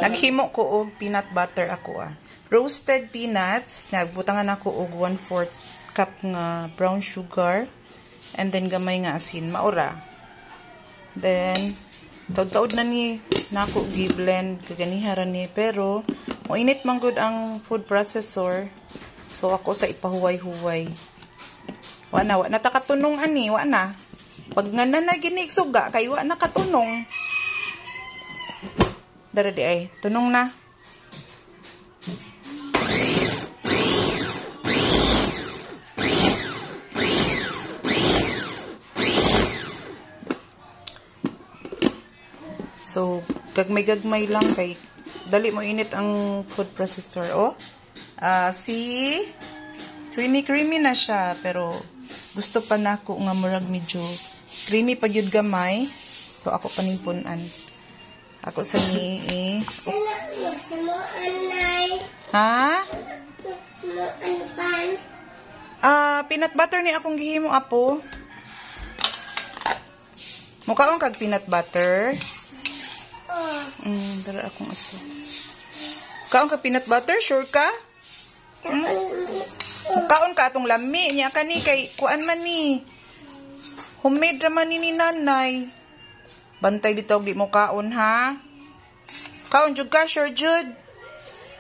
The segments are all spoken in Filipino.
Naghimo ko og peanut butter ako Roasted peanuts, nagbutangan ako og 1/4 cup nga brown sugar and then gamay nga asin, maura. Then taud-taud na ni nako gi-blend kaganiha ni pero moinit man gud ang food processor. So ako sa ipahuway-huway. Wa na ta katunong ani, wa na. Pag nga na gini suga kay wa na katunong. Dara di ay, tunong na. So, gagmay-gagmay lang kay dali mo init ang food processor. See? Creamy na siya pero gusto pa nako nga murag medyo creamy pa gyud gamay. So ako paningpunan. Ako sa ni Ha? Peanut butter ni akong gihimo apo. Mukaon kag peanut butter. Dara akong ato. Kaon kag peanut butter, sure ka? Mukaon ka atong lami niya kani kay kuan man ni. Homemade raman ni nanay. Bantay dito di mo kaon ha. Kaon jud ka, sure jud.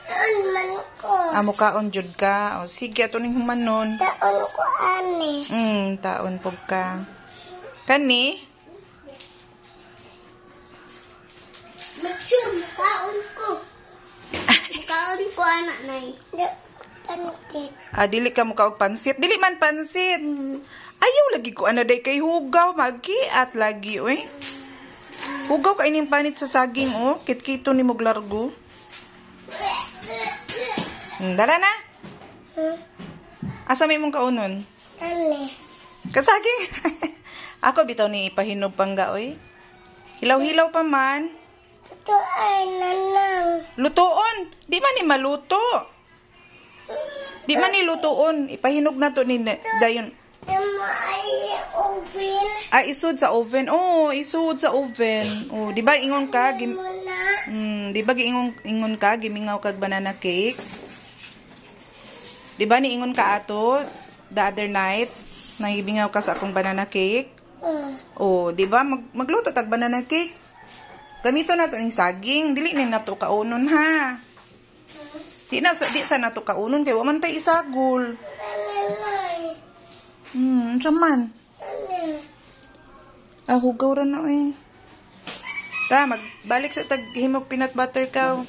Kaon man ko. Mukaon jud ka. O sige ato ning humanon. Taon ko ani. Taon pog ka. Kani? Magsure, kaon ko. Kaon ko anak nay. Pansit. Dili ka mo kaog pansit. Dili man pansit. Ayaw lagi ko day kay hugaw magi at lagi oy. Hugaw ka ining panit sa saging Kit-kito ni mog largo. Dara na. Asa may mong kaunon? Ani. Kasaging. Ako bitaw ni ipahinog pangga oy. Hilaw-hilaw pa man. Ito ay nanang. Lutoon. Di man ni maluto. Di man ni lutoon. Ipahinog na to ni dayon. Imo ay oven. Isud sa oven. Isud sa oven. Di ba ingon ka? Di ba ingon ka? Gimingaw kag banana cake. Di ba ni ingon ka ato the other night? Nahibingaw ka sa akong banana cake? Di ba? Magluto tag banana cake. Gamito na to ng saging. Dili na nato kaunon ha. Di sa nato kaunon kay wa man tay isagol. Saman. Hugaw ra na magbalik sa tag himog peanut butter ka.